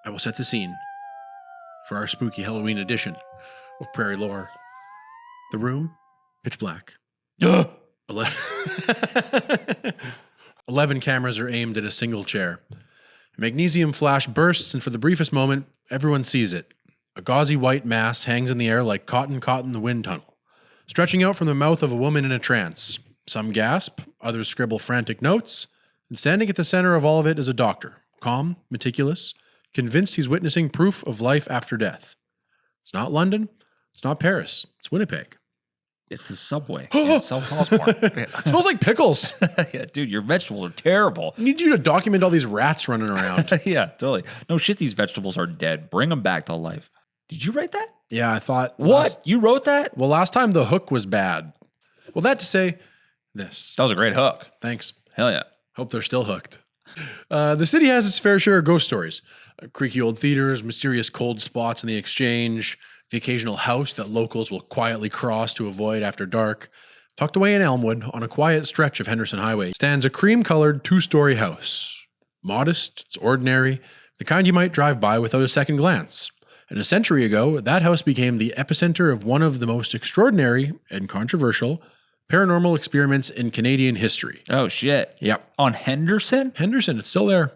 I will set the scene for our spooky Halloween edition of Prairie Lore. The room, pitch black. 11 cameras are aimed at a single chair. A magnesium flash bursts, and for the briefest moment, everyone sees it. A gauzy white mass hangs in the air like cotton caught in the wind tunnel, stretching out from the mouth of a woman in a trance. Some gasp, others scribble frantic notes, and standing at the center of all of it is a doctor, calm, meticulous, convinced he's witnessing proof of life after death. It's not London, it's not Paris, it's Winnipeg. It's the subway in South Osborne. It smells like pickles. Yeah, dude, your vegetables are terrible. I need you to document all these rats running around. Yeah, totally. No shit, these vegetables are dead. Bring them back to life. Did you write that? Yeah, I thought. What? You wrote that? Well, last time the hook was bad. Well, that to say this. That was a great hook. Thanks. Hell yeah. Hope they're still hooked. The city has its fair share of ghost stories. Creaky old theaters, mysterious cold spots in the exchange, the occasional house that locals will quietly cross to avoid after dark. Tucked away in Elmwood, on a quiet stretch of Henderson Highway, stands a cream-colored two-story house. Modest, it's ordinary, the kind you might drive by without a second glance. And a century ago, that house became the epicenter of one of the most extraordinary and controversial paranormal experiments in Canadian history. Oh shit. Yep. On Henderson? Henderson, it's still there.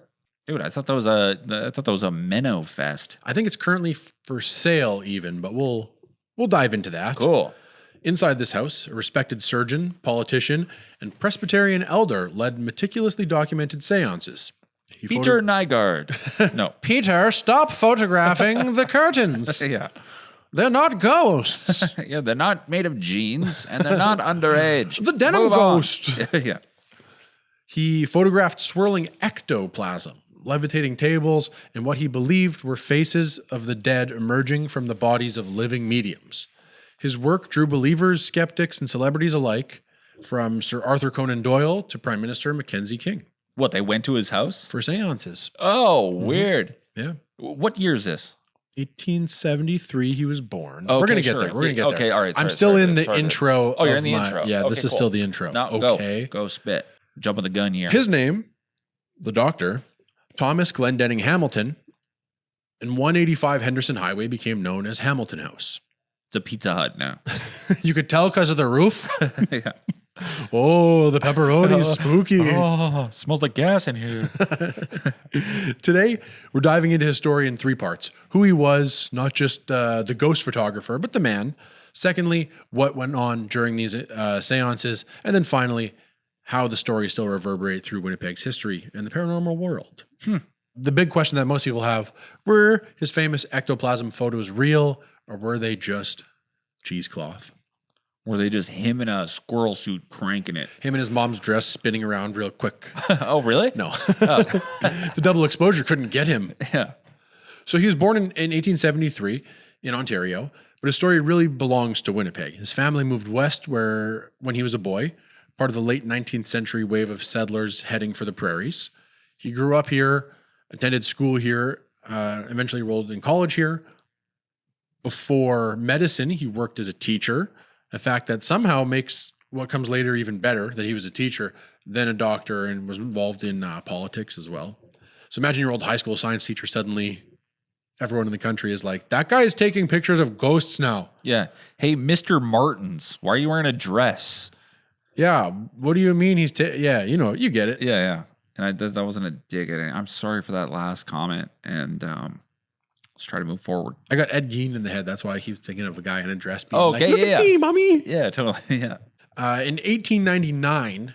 Dude, I thought that was a Minnow Fest. I think it's currently for sale even, but we'll dive into that. Cool. Inside this house, a respected surgeon, politician, and Presbyterian elder led meticulously documented séances. Peter Nygaard. No. Peter, stop photographing the curtains. Yeah. They're not ghosts. Yeah, they're not made of jeans and they're not underage. The denim Move on. ghost. Yeah. He photographed swirling ectoplasm, levitating tables, and what he believed were faces of the dead emerging from the bodies of living mediums. His work drew believers, skeptics, and celebrities alike, from Sir Arthur Conan Doyle to Prime Minister Mackenzie King. What, they went to his house? For séances. Oh, weird. Yeah. What year is this? 1873 he was born. Okay, We're going to get sure. there. We're going to get there. Okay, all right. I'm still in the intro. Oh, you're of in the my- intro. Yeah, Okay, this is cool. still the intro. No, okay. Go spit. Jump on the gun here. His name, the doctor, Thomas Glendenning Hamilton, and 185 Henderson Highway became known as Hamilton House. It's a Pizza Hut now. You could tell because of the roof. Yeah. Oh, the pepperoni's spooky. Oh, smells like gas in here. Today, we're diving into his story in 3 parts. Who he was, not just the ghost photographer, but the man. Secondly, what went on during these seances. And then finally, how the stories still reverberate through Winnipeg's history and the paranormal world. The big question that most people have, were his famous ectoplasm photos real, or were they just cheesecloth? Were they just him in a squirrel suit cranking it? Him and his mom's dress spinning around real quick. Oh, really? No. The double exposure couldn't get him. Yeah. So he was born in 1873 in Ontario, but his story really belongs to Winnipeg. His family moved west when he was a boy, part of the late 19th century wave of settlers heading for the prairies. He grew up here, attended school here, eventually enrolled in college here. Before medicine, he worked as a teacher, a fact that somehow makes what comes later even better, that he was a teacher, then a doctor, and was involved in politics as well. So imagine your old high school science teacher suddenly, everyone in the country is like, that guy is taking pictures of ghosts now. Yeah. Hey, Mr. Martins, why are you wearing a dress? Yeah, what do you mean he's yeah, you get it. Yeah. And that wasn't a dig at it. I'm sorry for that last comment. And let's try to move forward. I got Ed Gein in the head. That's why I keep thinking of a guy in a dress being Okay, like, look at me, mommy. Yeah, totally. Yeah. In 1899,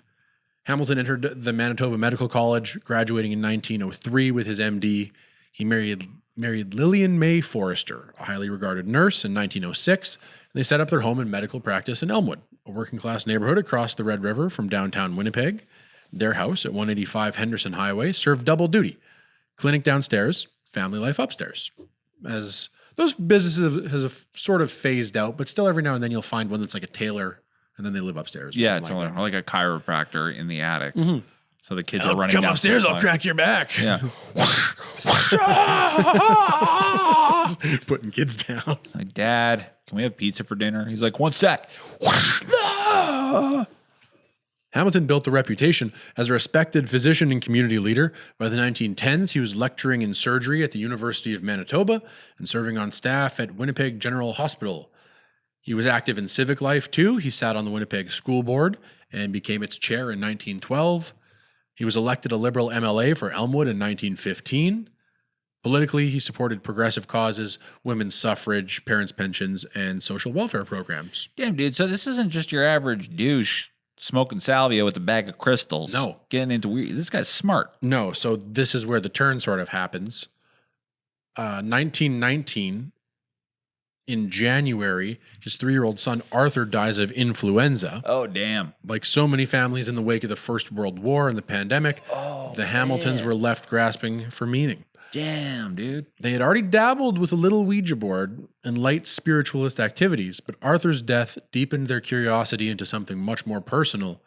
Hamilton entered the Manitoba Medical College, graduating in 1903 with his MD. He married Lillian May Forrester, a highly regarded nurse, in 1906. And they set up their home and medical practice in Elmwood, a working-class neighborhood across the Red River from downtown Winnipeg. Their house at 185 Henderson Highway served double duty. Clinic downstairs, family life upstairs. As those businesses have sort of phased out, but still every now and then you'll find one that's like a tailor, and then they live upstairs. Yeah, totally. Like a chiropractor in the attic. Mm-hmm. So the kids are running come upstairs, I'll crack your back. Yeah. Putting kids down. It's like, Dad, can we have pizza for dinner? He's like, 1 sec. Hamilton built a reputation as a respected physician and community leader. By the 1910s, he was lecturing in surgery at the University of Manitoba and serving on staff at Winnipeg General Hospital. He was active in civic life, too. He sat on the Winnipeg School Board and became its chair in 1912. He was elected a Liberal MLA for Elmwood in 1915. Politically, he supported progressive causes, women's suffrage, parents' pensions, and social welfare programs. Damn, dude. So this isn't just your average douche smoking salvia with a bag of crystals. No. Getting into weird. This guy's smart. No, so this is where the turn sort of happens. 1919, in January, his 3-year-old son Arthur dies of influenza. Oh, damn. Like so many families in the wake of the First World War and the pandemic, the Hamiltons were left grasping for meaning. Damn, dude. They had already dabbled with a little Ouija board and light spiritualist activities, but Arthur's death deepened their curiosity into something much more personal.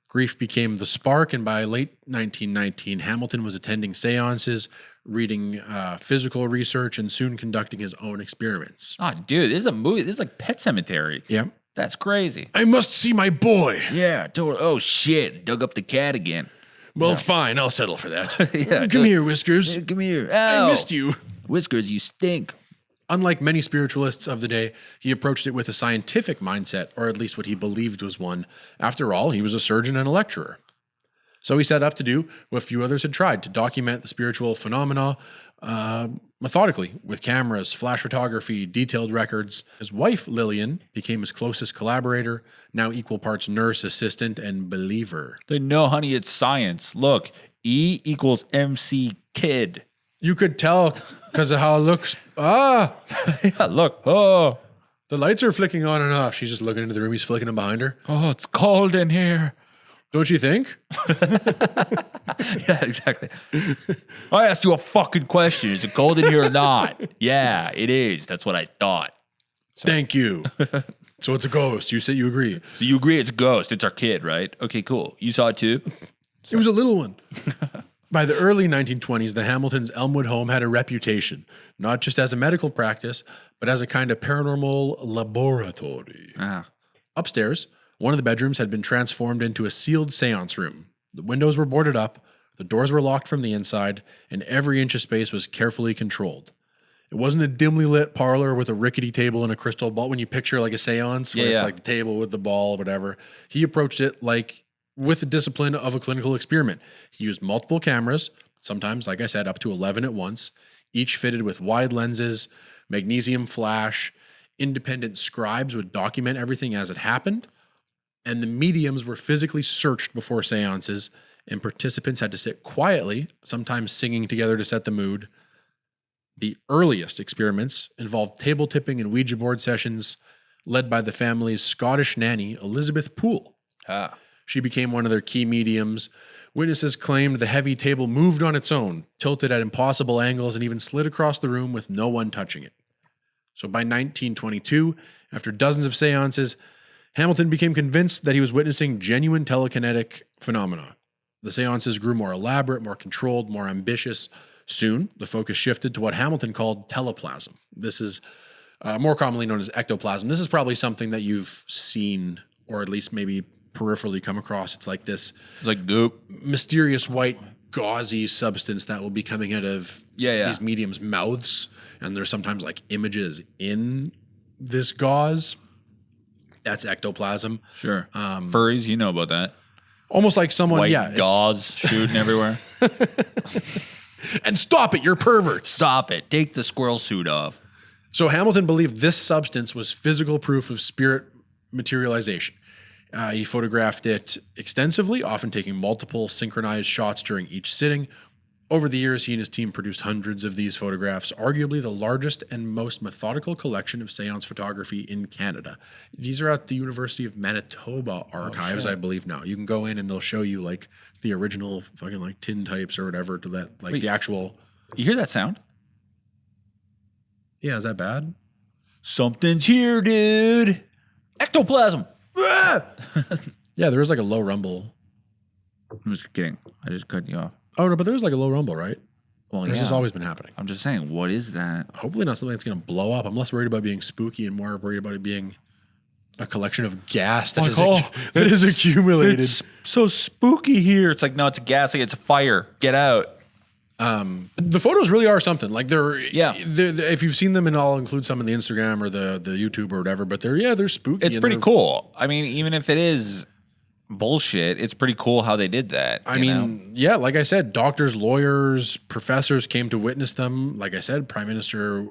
Grief became the spark, and by late 1919, Hamilton was attending séances, reading physical research, and soon conducting his own experiments. Oh, dude, this is a movie. This is like Pet Sematary. Yeah. That's crazy. I must see my boy. Yeah, totally. Oh, shit. Dug up the cat again. Well, fine. I'll settle for that. Yeah, Come here, Whiskers. Come here. I Ow. missed you. Whiskers, you stink. Unlike many spiritualists of the day, he approached it with a scientific mindset, or at least what he believed was one. After all, he was a surgeon and a lecturer. So he set up to do what few others had tried, to document the spiritual phenomena methodically, with cameras, flash photography, detailed records. His wife, Lillian, became his closest collaborator, now equal parts nurse, assistant, and believer. They know, honey, it's science. Look, E equals MC kid. You could tell because of how it looks. Ah! Yeah, look. Oh. The lights are flicking on and off. She's just looking into the room. He's flicking them behind her. Oh, it's cold in here. Don't you think? Yeah, exactly. I asked you a fucking question. Is it cold in here or not? Yeah, it is. That's what I thought. Thank you. So it's a ghost. You say you agree. So you agree it's a ghost. It's our kid, right? Okay, cool. You saw it too? It was a little one. By the early 1920s, the Hamiltons' Elmwood home had a reputation, not just as a medical practice, but as a kind of paranormal laboratory. Ah. Upstairs, one of the bedrooms had been transformed into a sealed séance room. The windows were boarded up, the doors were locked from the inside, and every inch of space was carefully controlled. It wasn't a dimly lit parlor with a rickety table and a crystal ball. When you picture like a séance, where it's like the table with the ball, whatever, he approached it like with the discipline of a clinical experiment. He used multiple cameras, sometimes, like I said, up to 11 at once, each fitted with wide lenses, magnesium flash. Independent scribes would document everything as it happened. And the mediums were physically searched before seances, and participants had to sit quietly, sometimes singing together to set the mood. The earliest experiments involved table tipping and Ouija board sessions led by the family's Scottish nanny, Elizabeth Poole. She became one of their key mediums. Witnesses claimed the heavy table moved on its own, tilted at impossible angles, and even slid across the room with no one touching it. So by 1922, after dozens of seances, Hamilton became convinced that he was witnessing genuine telekinetic phenomena. The seances grew more elaborate, more controlled, more ambitious. Soon, the focus shifted to what Hamilton called teleplasm. This is more commonly known as ectoplasm. This is probably something that you've seen, or at least maybe peripherally come across. It's like this It's like goop. mysterious white gauzy substance that will be coming out of these mediums' mouths. And there's sometimes like images in this gauze. That's ectoplasm. Sure. Furries, you know about that. Almost like someone, White gauze shooting everywhere. And stop it, you're perverts. Stop it. Take the squirrel suit off. So Hamilton believed this substance was physical proof of spirit materialization. He photographed it extensively, often taking multiple synchronized shots during each sitting. Over the years, he and his team produced hundreds of these photographs, arguably the largest and most methodical collection of seance photography in Canada. These are at the University of Manitoba archives, I believe now. You can go in and they'll show you like the original fucking like tintypes or whatever to that, like the actual. You hear that sound? Yeah, is that bad? Something's here, dude. Ectoplasm. Yeah, there is like a low rumble. I'm just kidding. I just cut you off. Oh, no, but there's like a low rumble, right? Well, This has always been happening. I'm just saying, what is that? Hopefully not something that's going to blow up. I'm less worried about being spooky and more worried about it being a collection of gas that, Like, that is accumulated. It's so spooky here. It's like, no, it's a gas. Like, it's a fire. Get out. The photos really are something. Like they're if you've seen them, and I'll include some in the Instagram or the YouTube or whatever. But they're spooky. It's pretty cool. I mean, even if it is bullshit, it's pretty cool how they did that. I mean, yeah, like I said, doctors, lawyers, professors came to witness them. Like I said, Prime Minister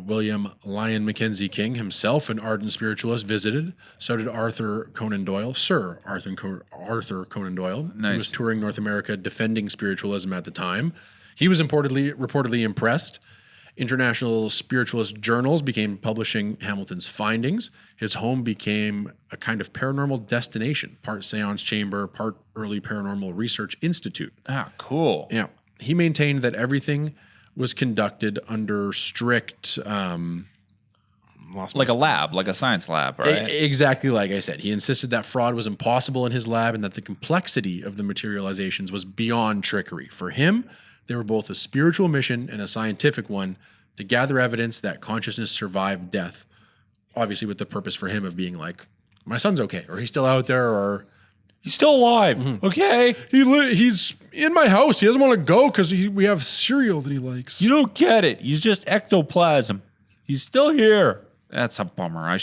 William Lyon Mackenzie King himself, an ardent spiritualist, visited. So did Sir Arthur Conan Doyle, Nice. who was touring North America defending spiritualism at the time. He was reportedly impressed. International spiritualist journals began publishing Hamilton's findings. His home became a kind of paranormal destination, part seance chamber, part early paranormal research institute. Ah, cool. Yeah. He maintained that everything was conducted under strict... Like a lab, like a science lab, right? Exactly like I said. He insisted that fraud was impossible in his lab and that the complexity of the materializations was beyond trickery. For him, they were both a spiritual mission and a scientific one to gather evidence that consciousness survived death. Obviously with the purpose for him of being like, my son's okay, or he's still out there, or... He's still alive, okay? He's in my house. He doesn't want to go because we have cereal that he likes. You don't get it. He's just ectoplasm. He's still here. That's a bummer. I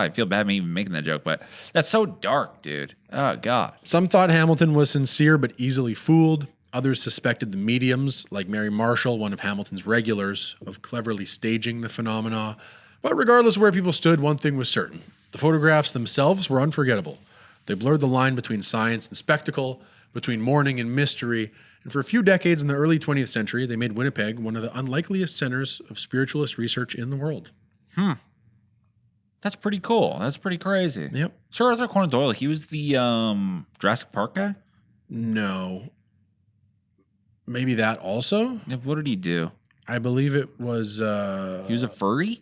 feel bad me even making that joke, but that's so dark, dude. Oh, God. Some thought Hamilton was sincere but easily fooled. Others suspected the mediums, like Mary Marshall, one of Hamilton's regulars, of cleverly staging the phenomena. But regardless of where people stood, one thing was certain. The photographs themselves were unforgettable. They blurred the line between science and spectacle, between mourning and mystery, and for a few decades in the early 20th century, they made Winnipeg one of the unlikeliest centers of spiritualist research in the world. That's pretty cool. That's pretty crazy. Yep. Sir Arthur Conan Doyle, he was the Jurassic Park guy? No. Maybe that also? What did he do? I believe it was... He was a furry?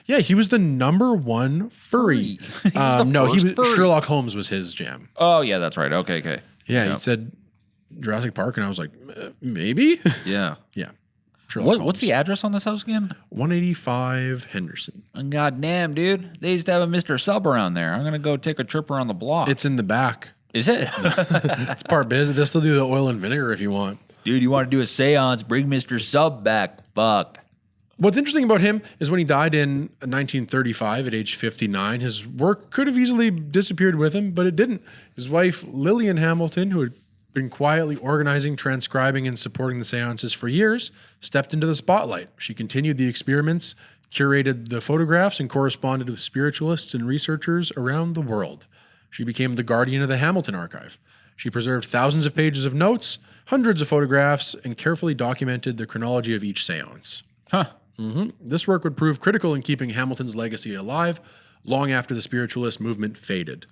Yeah, he was the #1 furry. No, he was furry. Sherlock Holmes was his jam. Oh, yeah, that's right. Okay. Yeah, he said Jurassic Park, and I was like, maybe? Yeah. Yeah. What's the address on this house again? 185 Henderson. God damn, dude. They used to have a Mr. Sub around there. I'm going to go take a trip around the block. It's in the back. Is it? It's part biz. They'll still do the oil and vinegar if you want. Dude, you want to do a seance? Bring Mr. Sub back. Fuck. What's interesting about him is when he died in 1935 at age 59, his work could have easily disappeared with him, but it didn't. His wife, Lillian Hamilton, who had been quietly organizing, transcribing, and supporting the seances for years, stepped into the spotlight. She continued the experiments, curated the photographs, and corresponded with spiritualists and researchers around the world. She became the guardian of the Hamilton archive. She preserved thousands of pages of notes, hundreds of photographs, and carefully documented the chronology of each seance. Huh. This work would prove critical in keeping Hamilton's legacy alive long after the spiritualist movement faded.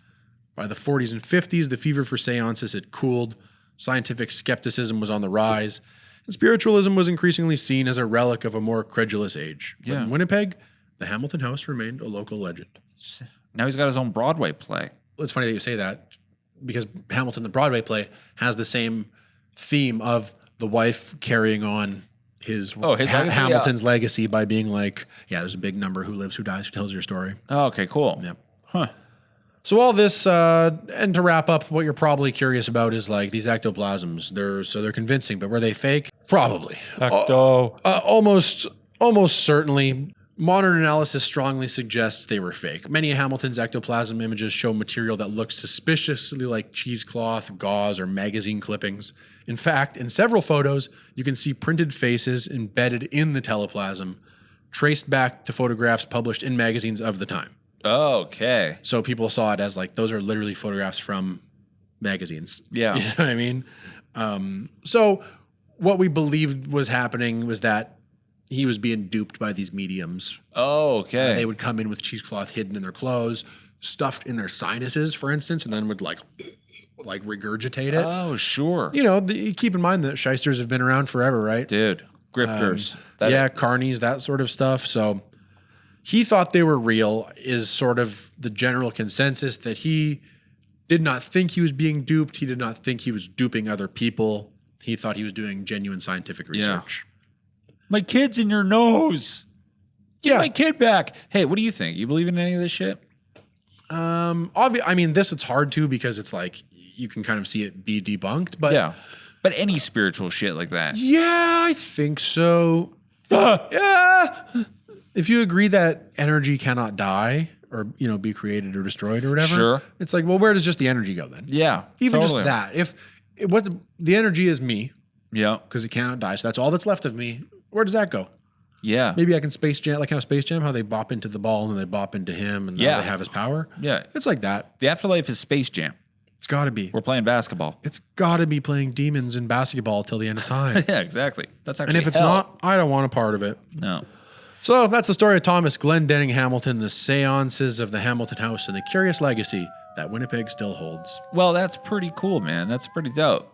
By the 40s and 50s, the fever for seances had cooled, scientific skepticism was on the rise, and spiritualism was increasingly seen as a relic of a more credulous age. But in Winnipeg, the Hamilton House remained a local legend. Now he's got his own Broadway play. It's funny that you say that, because Hamilton, the Broadway play, has the same theme of the wife carrying on his legacy? Hamilton's legacy by being like, there's a big number, who lives, who dies, who tells your story. Oh, okay, cool. Yep. Huh. So all this, and to wrap up, what you're probably curious about is like these ectoplasms. They're convincing, but were they fake? Probably. Almost certainly. Modern analysis strongly suggests they were fake. Many of Hamilton's ectoplasm images show material that looks suspiciously like cheesecloth, gauze, or magazine clippings. In fact, in several photos, you can see printed faces embedded in the teleplasm, traced back to photographs published in magazines of the time. Okay. So people saw it as like, those are literally photographs from magazines. Yeah. You know what I mean? So what we believed was happening was that he was being duped by these mediums. Oh, okay. They would come in with cheesecloth hidden in their clothes, stuffed in their sinuses, for instance, and then would like regurgitate it. Oh, sure. You know, keep in mind that shysters have been around forever, right? Dude, grifters. Carnies, that sort of stuff. So he thought they were real, is sort of the general consensus, that he did not think he was being duped. He did not think he was duping other people. He thought he was doing genuine scientific research. My kid's in your nose. Get my kid back. Hey, what do you think? You believe in any of this shit? I mean, this it's hard to because it's like you can kind of see it be debunked, but Yeah. But any spiritual shit like that. yeah, I think so. Yeah. If you agree that energy cannot die or, be created or destroyed or whatever, Sure. it's like, well, where does just the energy go then? Yeah. Even totally. just that. If what the energy is me Yeah. because it cannot die, so that's all that's left of me. Where does that go? Yeah. Maybe I can Space Jam, like how Space Jam, how they bop into the ball and then they bop into him and now Yeah. they have his power. Yeah. It's like that. The afterlife is Space Jam. It's got to be. We're playing basketball. It's got to be playing demons in basketball till the end of time. Yeah, exactly. That's actually And if it's hell. not, I don't want a part of it. No. So that's the story of Thomas Glendenning Hamilton, the séances of the Hamilton House, and the curious legacy that Winnipeg still holds. Well, that's pretty cool, man. That's pretty dope.